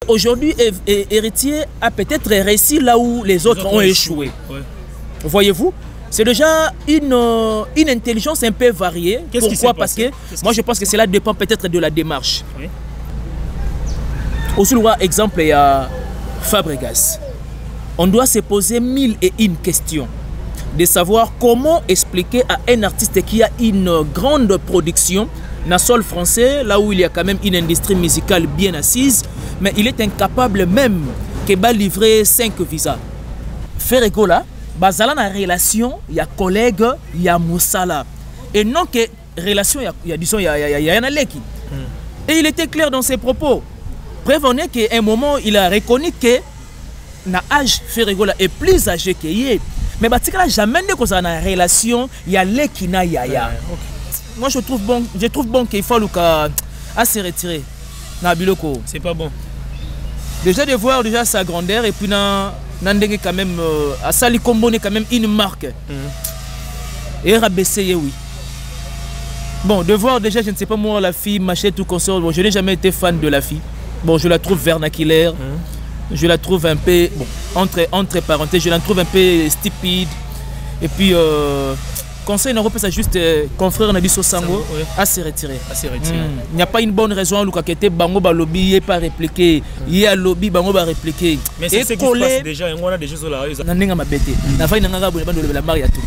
Aujourd'hui, Héritier a peut-être réussi là où les autres ont échoué. Ouais. Voyez-vous, c'est déjà une intelligence un peu variée. Pourquoi? Parce que moi je pense que cela dépend peut-être de la démarche. Oui. Aussi, exemple, il y a Fabregas. On doit se poser 1001 questions. De savoir comment expliquer à un artiste qui a une grande production dans le sol français, là où il y a quand même une industrie musicale bien assise, mais il est incapable même de livrer 5 visas. Ferrego là, bazala na relation, il y a collègue, il y a Moussala. Et non que relation, il y a Yanaleki. Et il était clair dans ses propos. Bref, on est qu'à un moment, il a reconnu que l'âge Ferrego là est plus âgé qu'il est. Mais bah, jamais dans une relation, il y a Lekina Yaya. Moi, je trouve bon qu'il faut se retirer. C'est pas bon. Déjà de voir déjà sa grandeur et puis quand même à Sali Kombone quand même une marque. Et rabaisser, oui. Bon, de voir déjà, je ne sais pas moi, la fille, Machette ou consort, bon, je n'ai jamais été fan de la fille. Bon, je la trouve vernaculaire. Je la trouve un peu, bon, entre parenthèses, je la trouve un peu stupide. Et puis, conseil n'européen, c'est juste confrère Nabiso Sango à se retirer. Il n'y a pas une bonne raison, Luka Kete, Bango ba lobby, il n'est pas répliqué. Il y a lobby, Bango ba répliqué. Mais c'est ce qui se passe déjà, on a déjà sur la rue. Nanenga ma bête. La faille n'a pas de la mariage à tout.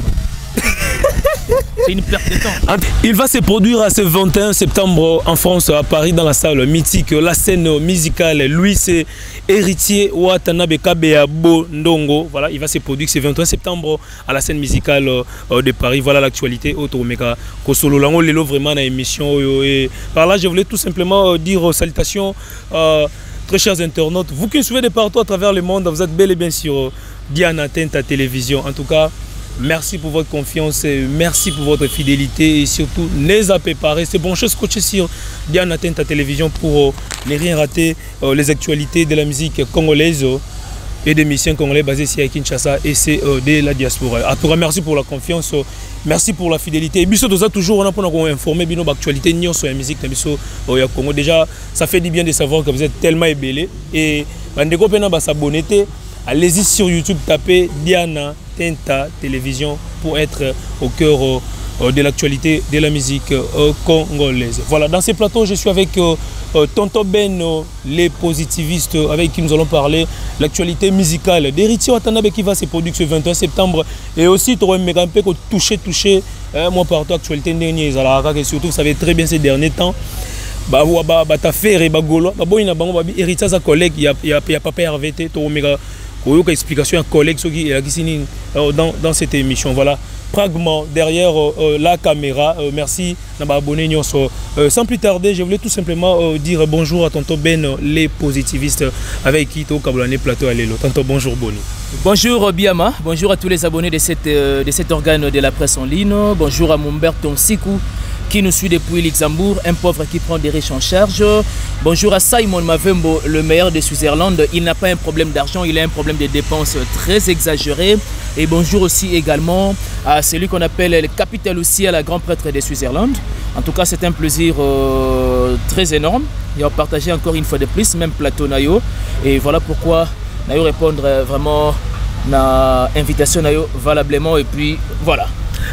C'est une perte de temps. Il va se produire à ce 21 septembre en France, à Paris, dans la salle mythique, la scène musicale. Lui, c'est Héritier Watanabe Kabeabo Ndongo. Voilà, il va se produire ce 21 septembre à la scène musicale de Paris. Voilà l'actualité. Automeka Kosolo Lango Lelo vraiment dans l'émission. Et par là, je voulais tout simplement dire salutations, très chers internautes. Vous qui nous suivez de partout à travers le monde, vous êtes bel et bien sur Diana Tenta Télévision. En tout cas, merci pour votre confiance, merci pour votre fidélité et surtout, ne zappez pas, restez branchés, scotchés sur Diana Tenta Télévision pour ne rien rater les actualités de la musique congolaise et des missions congolaises basées ici à Kinshasa et c'est de la diaspora. En tout cas, merci pour la confiance, merci pour la fidélité. Et Bisso Doza toujours, on a pour informer de l'actualité sur la musique de Congo. Déjà, ça fait du bien de savoir que vous êtes tellement ébélés et s'abonner. Allez-y sur YouTube, tapez Diana Tenta Télévision pour être au cœur de l'actualité de la musique congolaise. Voilà, dans ces plateaux, je suis avec Tonton Ben, les positivistes, avec qui nous allons parler l'actualité musicale d'Héritier Watanabe qui va se produire ce 21 septembre. Et aussi, tu aurais un peu touché, moi partout, actualité dernière, et surtout, vous savez très bien ces derniers temps. Ta faire et bagolo, Héritier sa collègue, il y a Papa RVT, tu aurais explication à collègue dans cette émission. Voilà, pragma derrière la caméra. Merci d'abonner. Sans plus tarder, je voulais tout simplement dire bonjour à Tonton Ben, les positivistes avec qui tu as plateau à l'élo. Tonton, bonjour Boni. Bonjour Biama, bonjour à tous les abonnés de cet organe de la presse en ligne. Bonjour à Momberton Sikou qui nous suit depuis Luxembourg, un pauvre qui prend des riches en charge. Bonjour à Simon Mavembo, le meilleur de Switzerland. Il n'a pas un problème d'argent, il a un problème de dépenses très exagéré. Et bonjour aussi également à celui qu'on appelle le capitaine aussi à la grand prêtre de Switzerland. En tout cas, c'est un plaisir très énorme. Et on partageait encore une fois de plus, même plateau Nayo. Et voilà pourquoi Nayo répondre vraiment à l'invitation Nayo valablement. Et puis voilà.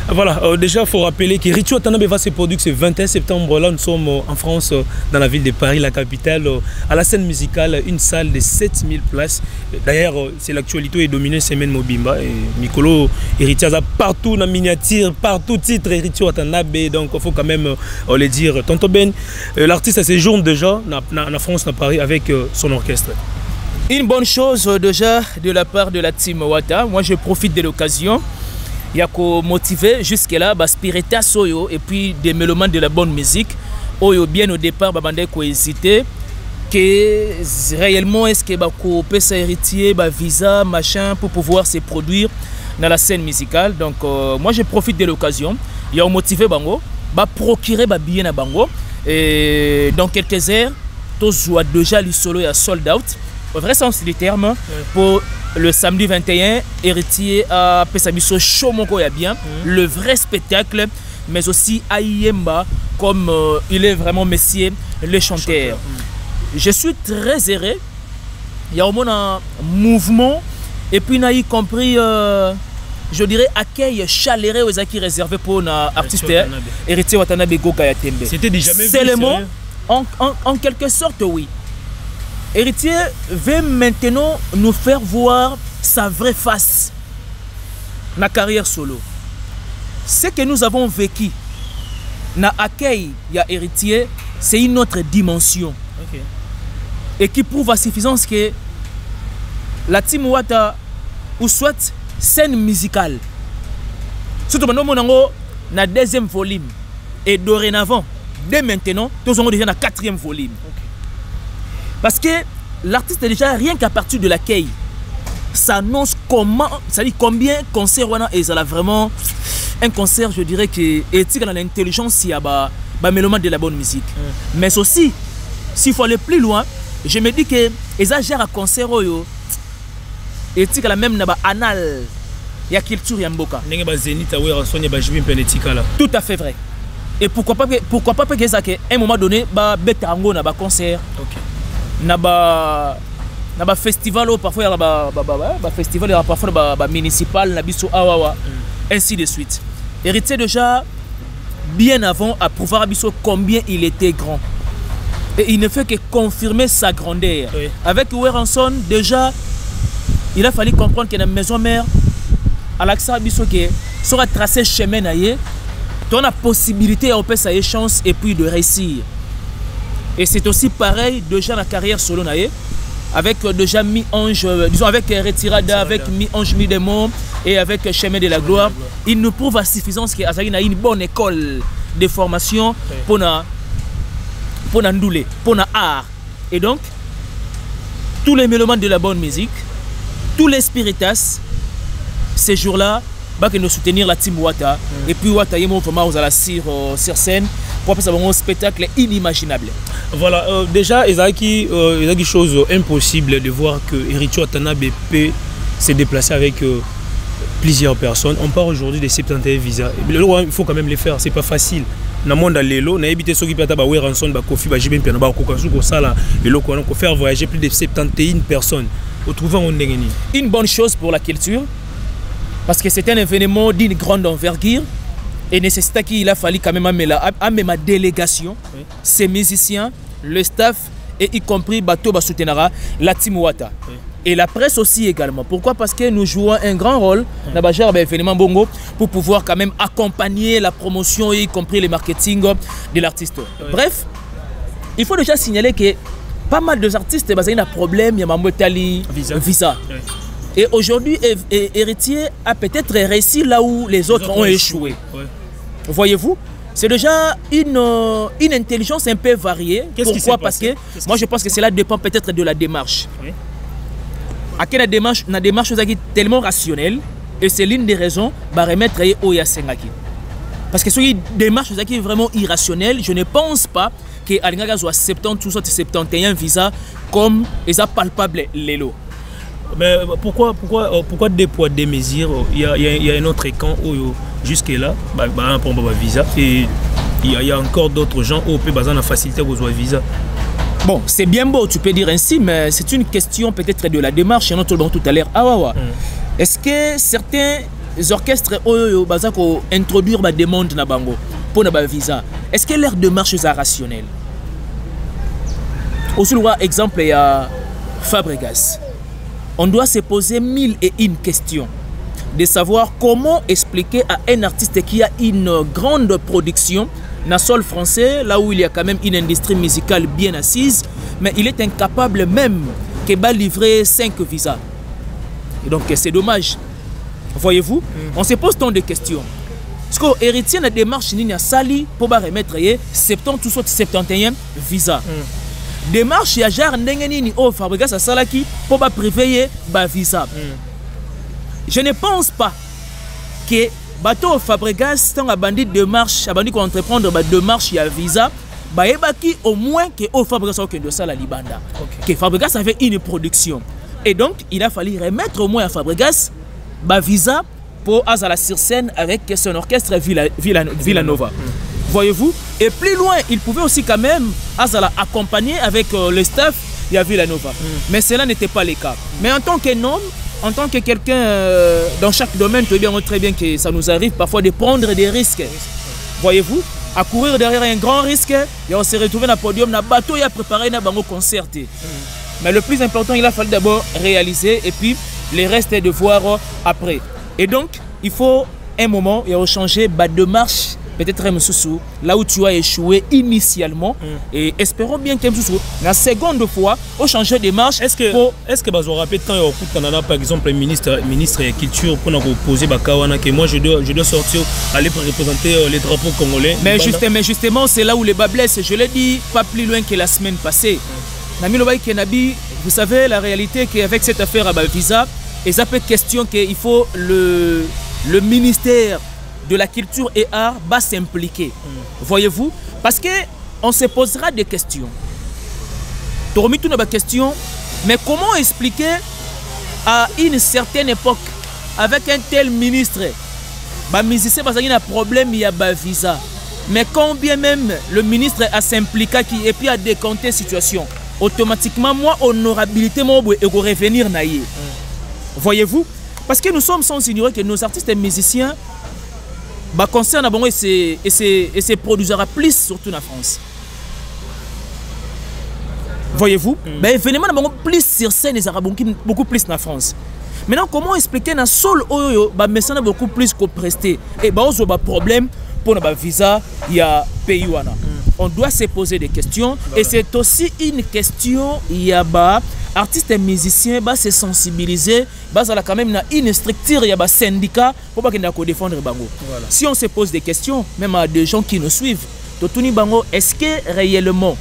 Voilà, déjà il faut rappeler que Héritier Watanabe va se produire ce 21 septembre. Là, nous sommes en France, dans la ville de Paris, la capitale, à la scène musicale, une salle de 7000 places. D'ailleurs, c'est l'actualité est dominée semaine Mobimba. Et Mikolo, Héritier, partout dans la miniature, partout titre Héritier Watanabe. Donc, il faut quand même le dire. Tonton Ben, l'artiste séjourne déjà en France, à Paris, avec son orchestre. Une bonne chose déjà de la part de la team Wata. Moi, je profite de l'occasion. Il y a qu'à motiver jusque-là, Spirita Soyo et puis des mélomanes de la bonne musique. Oyo bien au départ, Babandé ko hésité que réellement est-ce que peut s'héritier, visa, machin pour pouvoir se produire dans la scène musicale. Donc moi je profite de l'occasion. Il y a motivé Bango, procurer billet na Bango et dans quelques heures, tous déjà le solo est sold out. Au vrai sens du terme pour le samedi 21, Héritier à Pesabiso Shomoko ya bien, le vrai spectacle, mais aussi Ayemba, comme il est vraiment messier, le chanteur. Je suis très heureux il y a au moins un mouvement et puis y compris je dirais accueil chaleureux aux acquis réservés pour l'artiste Héritier Watanabe Goka Yatembe. C'était déjà vu. C'est le mot en quelque sorte oui. Héritier veut maintenant nous faire voir sa vraie face dans la carrière solo. Ce que nous avons vécu dans l'accueil de Héritier, c'est une autre dimension. Okay. Et qui prouve à suffisance que la team Wata ou soit scène musicale. Surtout maintenant, on a le deuxième volume. Et dorénavant, dès maintenant, nous sommes déjà dans le quatrième volume. Okay. Parce que l'artiste est déjà rien qu'à partir de l'accueil. Ça annonce comment, ça dit combien concert et ça a vraiment un concert, je dirais que éthique dans l'intelligence, il y a un mélomane de la bonne musique. Mais aussi, s'il faut aller plus loin, je me dis que exagère à concert éthique la même na anal il y a culture yamboka. Tout à fait vrai. Et pourquoi pas que ça qu'à un moment donné ba betango na ba concert. OK. Na ba festival parfois il y a ba festival parfois ba municipal na biso awawa ainsi de suite. Héritier déjà bien avant à prouver à biso combien il était grand. Et il ne fait que confirmer sa grandeur. Oui. Avec Weranson déjà il a fallu comprendre que dans la maison mère à l'accès biso que sera tracé chemin naie. Tu as la possibilité à faire sa chance et puis de réussir. Et c'est aussi pareil déjà dans la carrière solo naie. Avec déjà Mi-Ange, disons avec Retirada, avec Mi-Ange Mi-Démon et avec Chemin de la Gloire, il nous prouve à suffisance qu'il y a une bonne école de formation pour Ndoulé, pour art. Et donc, tous les mélomanes de la bonne musique, tous les spiritas, ces jours-là, que nous soutenir la team Wata. Et puis Wata est vraiment sur scène pour faire un spectacle inimaginable. Voilà, déjà, il y a des choses impossibles de voir que Héritier Watanabe peut se déplacer avec plusieurs personnes. On parle aujourd'hui de 71 visas. Il faut quand même les faire, c'est pas facile. Dans le monde, on a évité ceux qui peuvent avoir Weranson, Kofi, Bajibin, Piano, faire voyager plus de 71 personnes. Une bonne chose pour la culture, parce que c'est un événement d'une grande envergure et nécessite qu'il a fallu quand même amener ma délégation, oui. Ces musiciens, le staff et y compris Bato Basutenara, la team Wata. Oui. Et la presse aussi également. Pourquoi? Parce que nous jouons un grand rôle dans l'événement Bongo pour pouvoir quand même accompagner la promotion et y compris le marketing de l'artiste. Oui. Bref, il faut déjà signaler que pas mal d'artistes ont un problème, il y a Mamotali, visa. Oui. Et aujourd'hui, Héritier a peut-être réussi là où les autres ont échoué. Oui. Voyez-vous? C'est déjà une intelligence un peu variée. Pourquoi? Parce que moi je pense que cela dépend peut-être de la démarche. Oui. À quelle démarche? La démarche est tellement rationnelle et c'est l'une des raisons pour remettre Oya Sengaki. Parce que si la démarche est vraiment irrationnelle, je ne pense pas que Alingaga soit 70 ou 71 visas comme ils ont palpable les lots. Mais pourquoi des poids, des mesures? Il y a un autre camp où jusque-là, pour un visa, et il y a encore d'autres gens où on peut baser la facilité pour avoir visa. Bon, c'est bien beau, tu peux dire ainsi, mais c'est une question peut-être de la démarche. Il y en a tout à l'heure. Est-ce que certains orchestres ont introduire ma demande pour un visa, est-ce que leur démarche est rationnelle? Aussi, exemple, il y a Fabregas. On doit se poser 1001 questions. De savoir comment expliquer à un artiste qui a une grande production, dans le sol français, là où il y a quand même une industrie musicale bien assise, mais il est incapable même de livrer 5 visas. Et donc c'est dommage. Voyez-vous, on se pose tant de questions. Parce que Héritier n'a démarche ni à Sali pour remettre 70 ou 71 visas. Démarche ya jar ndengeni au Fabregas à Salaki pour priver ba visa. Je ne pense pas que bateau Fabregas tant a bandit démarche a bandit qu'on entreprendre ba démarche ya visa ba ebaki au moins que au Fabregas au de ça la libanda. Que Fabregas avait une production et donc il a fallu remettre au moins à Fabregas ba visa pour Azala sur scène avec son orchestre Villanova. Voyez-vous? Et plus loin, il pouvait aussi quand même Azala accompagner avec le staff il y a Villanova. Mais cela n'était pas le cas. Mais en tant qu'un homme, en tant que quelqu'un dans chaque domaine, tu sais très bien que ça nous arrive parfois de prendre des risques. Voyez-vous, à courir derrière un grand risque, et on s'est retrouvé dans le podium, dans le bateau, il a préparé un concert. Mais le plus important, il a fallu d'abord réaliser et puis les restes de voir après. Et donc, il faut un moment, il faut changer de marche, peut-être là où tu as échoué initialement. Et espérons bien que la seconde fois, au changer de marche. Est-ce que vous rappelez quand par exemple, le ministre de la Culture pour nous poser que moi je dois sortir, aller représenter les drapeaux congolais. Mais justement, c'est là où les bas blessent. Je l'ai dit pas plus loin que la semaine passée. Vous savez, la réalité qu'avec cette affaire à Visa, et ça peut être question qu'il faut le ministère de la culture et art va s'impliquer. Voyez-vous? Parce qu'on se posera des questions. Tu remets toutes les questions, mais comment expliquer à une certaine époque, avec un tel ministre, les musiciens ont un problème, il y a un visa. Mais combien même le ministre a s'impliqué et puis a décompté la situation, automatiquement, moi, honorabilité, moi, je vais revenir. Voyez-vous? Parce que nous sommes sans ignorer que nos artistes et musiciens concernent et se produisera plus, surtout en France. Voyez-vous? Évidemment, plus sur scène, ils auront beaucoup plus en France. Maintenant, comment expliquer dans le sol mais ça beaucoup plus qu'on presté? Et on a un problème pour le visa, il y a pays. On doit se poser des questions. Voilà. Et c'est aussi une question, il y a artistes et musiciens se sensibiliser, quand même une structure, il y a un syndicat pour pas défendre bango. Voilà. Si on se pose des questions, même à des gens qui nous suivent, est-ce que réellement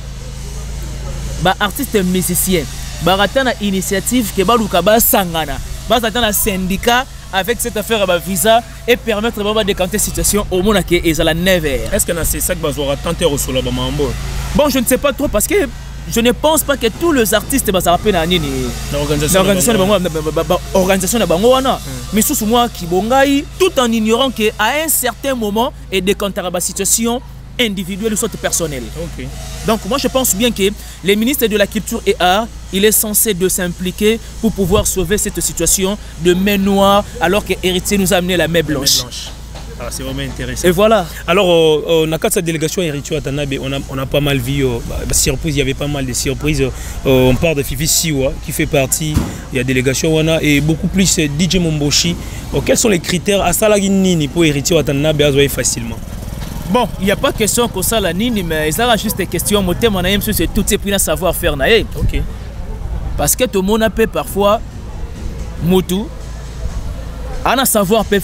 artistes et musiciens attendent une initiative qui est sangana, attendent un syndicat avec cette affaire à visa et permettre de décanter la situation au monde qui est à la 9h. Est-ce que c'est ça que vous aurez tenté au sol? Bon, je ne sais pas trop parce que je ne pense pas que tous les artistes l'organisation de Bangoana. Mais sous moi qui bongaï, tout en ignorant qu'à un certain moment, et décanter la situation individuelle ou soit personnelle. Okay. Donc moi je pense bien que les ministres de la Culture et Art, il est censé de s'impliquer pour pouvoir sauver cette situation de main noire alors que Héritier nous a amené la main blanche. Ah, c'est vraiment intéressant. Et voilà. Alors, on a cette délégation Héritier Watanabe, on a pas mal vu, surprise, il y avait pas mal de surprises. On parle de Fifi Siwa qui fait partie de la délégation et beaucoup plus DJ Momboshi. Quels sont les critères à Salaginini pour Héritier Watanabe à jouer facilement? Bon, il n'y a pas de question comme ça, mais il y a juste des questions. Mon thème, c'est tout ce qu'il savoir-faire. Ok. Parce que tout le monde peut parfois, Moutou, on a savoir-faire.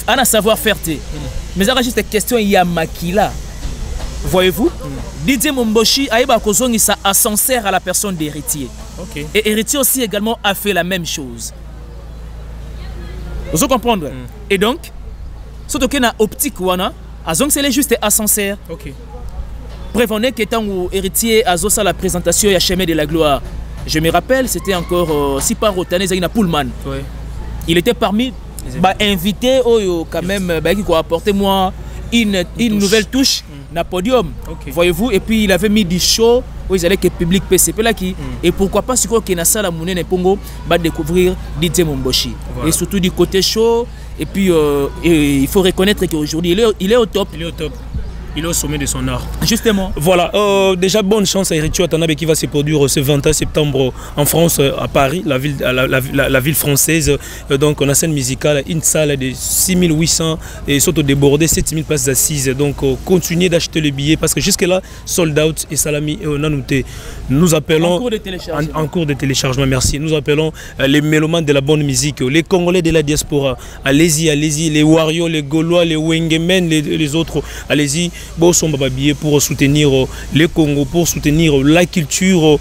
Mais il y a juste des questions, il y a Makila. Voyez-vous? DJ Momboshi a ascenseur à la personne d'Héritier. Okay. Et Héritier aussi également a fait la même chose. Vous comprenez? Et donc, surtout qu'il y a une optique, c'est juste ascenseur. Okay. Prévenez que tant où Héritier a la présentation et a chemin de la gloire. Je me rappelle, c'était encore si par Rotané Zagina Pullman. Ouais. Il était parmi invités quand même qui a apporté moi une nouvelle touche na podium. Okay. Voyez-vous, et puis il avait mis des shows où ils allaient que public PCP là qui et pourquoi pas si quoi qu'il y a ça la monnaie Pongo va découvrir DJ Momboshi. Voilà. Et surtout du côté show. Et puis, il faut reconnaître qu'aujourd'hui, il est au top. Il est au top. Il est au sommet de son art. Justement. Voilà. Déjà, bonne chance à Héritier Watanabe qui va se produire ce 21 septembre en France, à Paris, la ville française. Donc, on a scène musicale, une salle de 6800 et surtout débordé 7000 places assises. Donc, continuez d'acheter les billets parce que jusque-là, sold out et Salami Nanouté. Nous appelons. En cours de téléchargement, merci. Nous appelons les mélomanes de la bonne musique, les Congolais de la diaspora. Allez-y, allez-y. Les Wario, les Gaulois, les Wengemen, les autres. Allez-y. Pour soutenir le Congo, pour soutenir la culture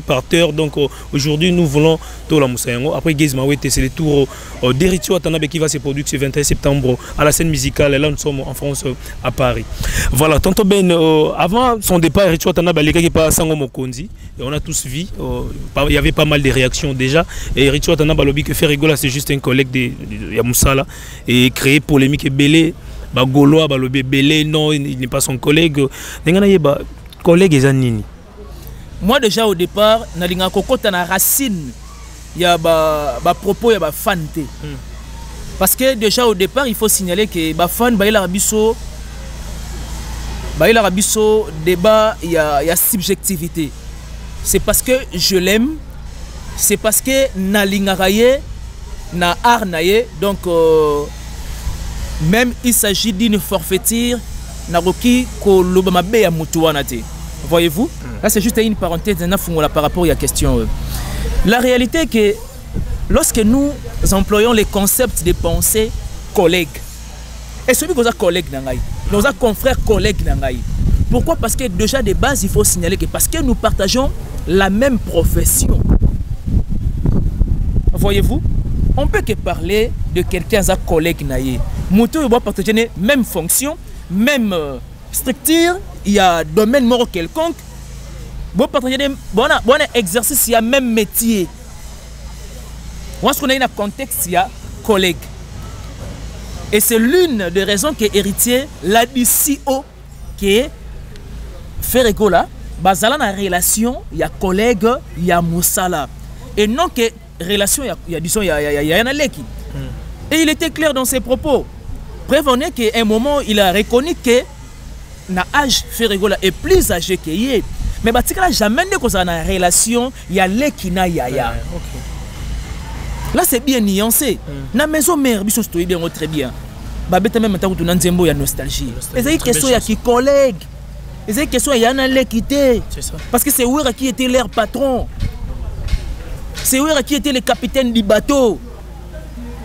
par terre. Donc aujourd'hui nous voulons tout la Moussayango. Après Gizmawete, c'est le tour d'Héritier Watanabe qui va se produire ce 21 septembre à la scène musicale. Là nous sommes en France, à Paris. Voilà, tonton Ben, avant son départ, Héritier Watanabe les gars qui passent à Mokondi, on a tous vu, il y avait pas mal de réactions déjà. Et Héritier Watanabe a lobby que faire rigoler, c'est juste un collègue de Yamoussala et créer polémique et belé. Gaulois, Belé, non, il n'est pas son collègue. Collègue Zanini. moi déjà au départ nalinga kokota na racine ya ba propos ya ba fan te. Parce que déjà au départ il faut signaler que ba fan ba ila biso débat il y a subjectivité. C'est parce que je l'aime, c'est parce que nalinga raye na art naye, donc même il s'agit d'une forfaiture naroki ko lobama be ya mutu wana te. Voyez-vous? Là c'est juste une parenthèse par rapport à la question. La réalité est que lorsque nous employons les concepts de pensée collègues, et celui qu'on a collègue nangai, nos confrères collègues nangai. Pourquoi? Parce que déjà de base il faut signaler que parce que nous partageons la même profession. Voyez-vous? On peut que parler de quelqu'un à collègue naïe. Moutou doit partager la même fonction, même structure, il y a domaine mort quelconque. Bon partager bon exercice, il y a même métier. Lorsqu'on a un contexte, il y a collègue. Et c'est l'une des raisons que Héritier l'a dit si haut que Ferrego là, bazala na relation, il y a collègue, il y a moussala. Et non que relation, il y a un leki. Et il était clair dans ses propos. Prévenez qu'à un moment, il a reconnu que na âge Ferrego là est plus âgé que hier. Mais batika jamais de cause na relation, il y a leki na yaya. Là c'est bien nuancé. Na maison mère biso stoy bien très bien. Babeta même tant que tu n'enzembo ya nostalgie. Et c'est une question ya qui collègue. Et c'est une question ya na l'équité. Parce que c'est Ouira qui était leur patron. C'est Ouira qui était le capitaine du bateau.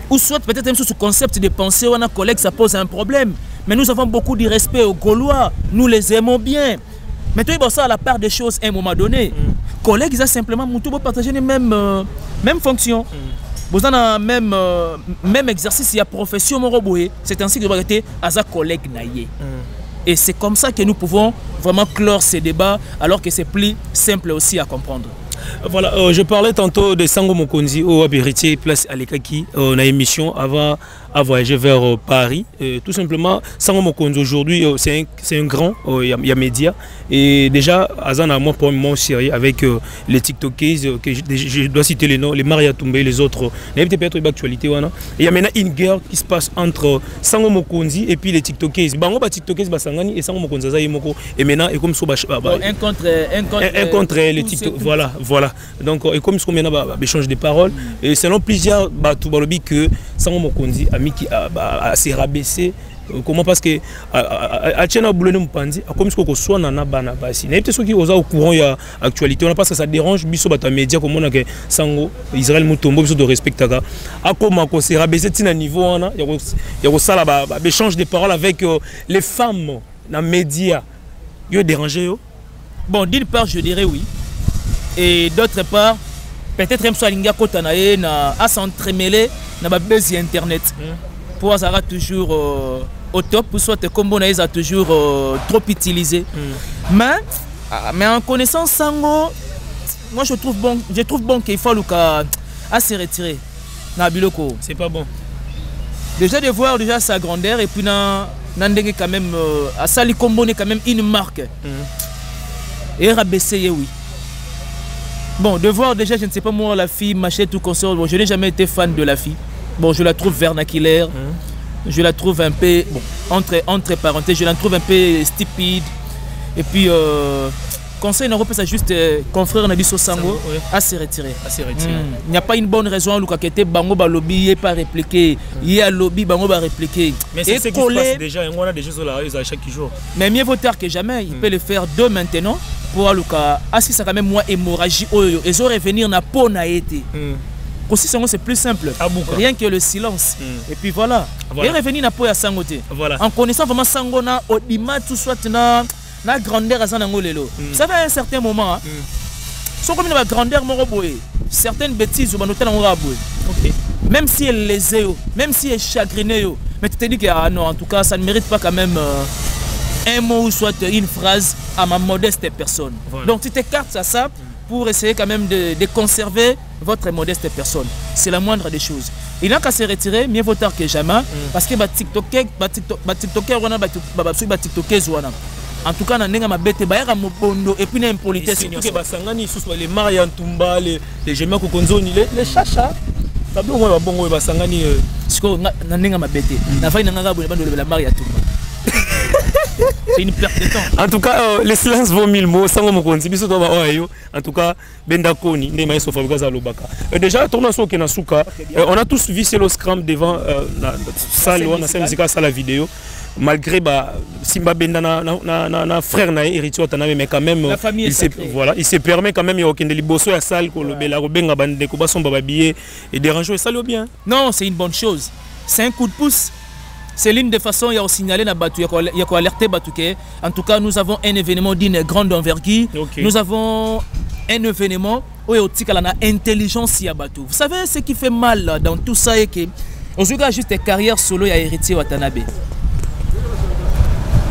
Ou soit peut-être même sur ce concept de pensée on a collègue ça pose un problème. Mais nous avons beaucoup de respect aux Gaulois. Nous les aimons bien. Mais tu vois ça à la part des choses à un moment donné. Collègues ils ont simplement partager les mêmes fonctions. Vous avez même exercice, il y a profession moroboué. C'est ainsi que vous avez à sa collègue naïe. Et c'est comme ça que nous pouvons vraiment clore ces débats, alors que c'est plus simple aussi à comprendre. Voilà, je parlais tantôt de Sango Mokonzi au Héritier place à l'Ekaki, on a émission avant à voyager vers Paris. Tout simplement, Sango Mokonzi aujourd'hui, c'est un grand, il y a média. Et déjà, Azan a moi pour mon série avec les TikTokers, que je dois citer les noms, les Maria Tombé, les autres. Il y a peut-être une actualité. Et il y a maintenant une guerre qui se passe entre Sango Mokonzi et puis les TikTokers. Bango ba TikTokers basangani et Sango Mokonzi Zayimoko. Et maintenant, et comme ça, un contre les TikTok. Voilà. Donc, et comme ce qu'on a échange de paroles, et selon plusieurs Batoubarobi que Sango Mokonzi a mis qui s'est rabaissé. Comment? Parce que à Tchena Boulone Mpandi, comme ce qu'on soit dans Nabana Bassi. Il y a peut-être ceux qui sont au courant de l'actualité. On a parce que ça dérange, biso bata média comme on a que Sango, Israël Mutombo, biso de respecter. À comment qu'on s'est rabaissé à niveau, il y a ça là, échange de paroles avec les femmes dans les médias. Il y a dérangé. Bon, d'une part, je dirais oui. Et d'autre part, peut-être même soit l'inga kotanae à s'entremêler dans la base internet. Pour avoir toujours au top, ou soit comme on a toujours trop utilisé. Mais en connaissant Sango, moi je trouve bon qu'il faut se retirer. C'est pas bon. Déjà de voir déjà sa grandeur et puis Nandenge quand même à Sali Kombo quand même une marque. Et rabaisser oui. Bon, de voir déjà, je ne sais pas moi, la fille, Machette ou consort, bon, je n'ai jamais été fan de la fille. Bon, je la trouve vernaculaire, je la trouve un peu, bon, entre parenthèses, je la trouve un peu stupide. Et puis, conseil n'europe, c'est juste confrère Nabiso Sango à se retirer. Il n'y a pas une bonne raison, Luka Kete, Bango ba lobby, il n'est pas répliqué. Il y a lobby, Bango ba répliquer. Mais c'est ce qui se passe déjà, on a des choses là à chaque jour. Mais mieux vaut tard que jamais, il peut le faire de maintenant. Pour Luka, si ça quand même moi hémorragie, ils auraient venir na peau na été. Aussi c'est plus simple. Rien que le silence. Et puis voilà. Et revenir na peau à Sangote. En connaissant vraiment Sangona, au Dima, tout soit na grandeur à Sanangolelo. Ça fait un certain moment. Soit comme une grandeur moroboé. Certaines bêtises ou noter en raboué. Même si elle les est, même si elle est chagrinée, mais tu te dis que ah non, en tout cas, ça ne mérite pas quand même. Un mot ou soit une phrase à ma modeste personne. Donc tu t'écartes à ça pour essayer quand même de conserver votre modeste personne. C'est la moindre des choses. Il n'a qu'à se retirer, mieux vaut tard que jamais, parce que TikToker, en tout cas na nenga mabete bayaka mobondo et puis na impolitesse nyonso basangani sous les Maria Ntumba les Gemma Kokonzoni les chacha tablo moi bongo basangani siko na nenga mabete na vai na ngaka bo bando la Maria Ntumba. C'est une perte de temps. En tout cas, les silences vaut 1000 mots. Sans mokonzi biso to ba oyo. En tout cas, benda koni ndema yeso fabrica lobaka. Déjà tourna so kenasuka. On a tous vu le scrum devant la salle on a scène musicale salle la vidéo. Malgré bah Simba benda na frère na héritier Watanabe mais quand même il se permet quand même yokende liboso ya salle ko lobela robenga bande ko basomba babillé et déranger ça le bien. Non, c'est une bonne chose. C'est un coup de pouce. C'est l'une des façons, il y a signalé, il y a alerté Batouké. En tout cas, nous avons un événement d'une grande envergure. Okay. Nous avons un événement où il y a une intelligence. Vous savez, ce qui fait mal dans tout ça est que, aujourd'hui, juste des carrières solo, il y a héritier Watanabe.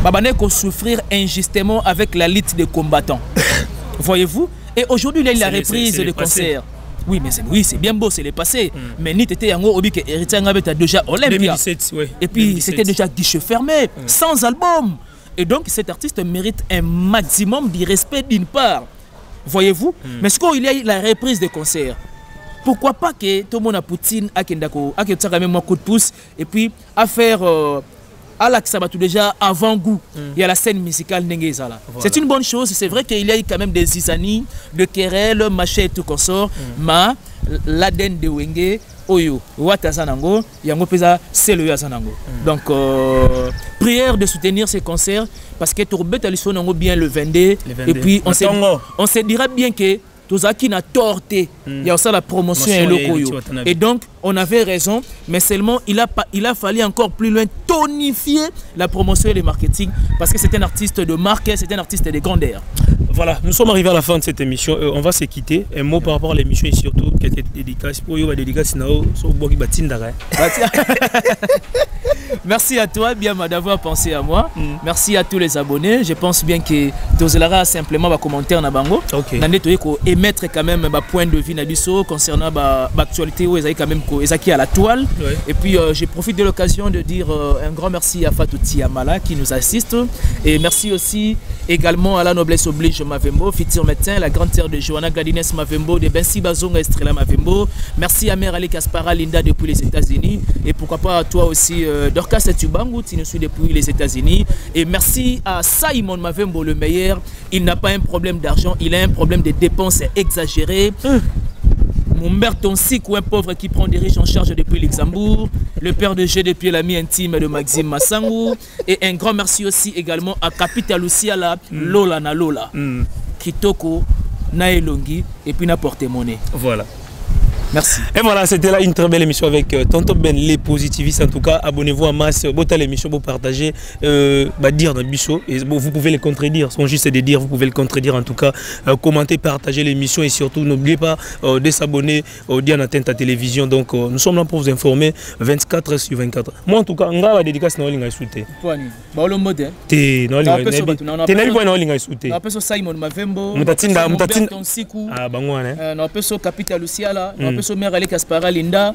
Babane ko souffrir injustement avec la lutte des combattants. Voyez-vous? Et aujourd'hui, il y a la reprise de concert. Oui, mais c'est bien beau, c'est le passé. Mais Nit était en haut, que Héritier Ngabé était déjà Olympia. 2017, oui. Et puis c'était déjà guichet fermé, sans album. Et donc cet artiste mérite un maximum de respect d'une part. Voyez-vous? Mais ce qu'il y a la reprise de concert. Pourquoi pas que tout le monde a Poutine, a même un coup de pouce, et puis à faire à l'Aksabatou déjà avant-goût. Il y a la scène musicale Nengezala. Voilà. C'est une bonne chose. C'est vrai qu'il y a quand même des zizanies, de querelles, machin et tout consort. Mais l'Aden de Wenge, Oyo, Watazanango, Yango Pesa, c'est le Yazanango. Donc, prière de soutenir ces concerts parce que Tourbet Alisson bien le 22. Et puis, on se dira bien que Tozaki n'a torté. Il y a aussi la promotion et le Koyo. Et donc, on avait raison, mais seulement il a fallu encore plus loin tonifier la promotion et le marketing parce que c'est un artiste de marque, c'est un artiste de grandeur. Voilà, nous sommes arrivés à la fin de cette émission. On va se quitter. Un mot par rapport à l'émission et surtout quelques dédicaces. Pour vous, dédicaces, merci à toi, bien d'avoir pensé à moi. Merci à tous les abonnés. Je pense bien que Tozelara simplement va commenter en abango. Émettre quand même un point de vue concernant l'actualité où ils quand même à la toile. Et puis je profite de l'occasion de dire un grand merci à Fatou Tiamala qui nous assiste. Et merci aussi également à la noblesse oblige Mavembo, futur médecin, la grande sœur de Johanna Gladines Mavembo, de Bensi Bazonga Estrella Mavembo. Merci à Mère Ali Kaspara Linda depuis les États-Unis. Et pourquoi pas à toi aussi Dorcas Tubangu qui nous suit depuis les États-Unis. Et merci à Simon Mavembo le meilleur. Il n'a pas un problème d'argent, il a un problème de dépenses exagérées. Mon père Tonsik ou un pauvre qui prend des riches en charge depuis Luxembourg. Le père de G depuis l'ami intime de Maxime Massangou. Et un grand merci aussi également à Capital Luciala, Lola na Lola, Kitoko, Naelongi et puis n'importe monnaie. Voilà. Merci. Et voilà, c'était là une très belle émission avec Tonton Ben, les positivistes. En tout cas, abonnez-vous à masse, botez l'émission, vous partagez, dire dans Bichot. Et vous pouvez les contredire, sont juste des dire, vous pouvez le contredire. En tout cas, commentez, partagez l'émission et surtout, n'oubliez pas de s'abonner au Diane Atteinte à télévision. Donc, nous sommes là pour vous informer 24h/24. Moi, en tout cas, on va dédicace dans l'Olinga Souté. T'es dans l'Olinga Souté. Simon Mavembo, ah, bah, moi, hein. Capital Luciala. Peso Mère Ali Kaspara Linda,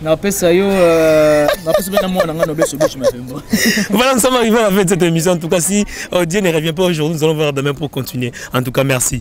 na pesa yo na peso bena mwana ngano beso biche Mavembo. Voilà, nous sommes arrivés à la fin de cette émission. En tout cas, si Dieu ne revient pas aujourd'hui, nous allons voir demain pour continuer. En tout cas, merci.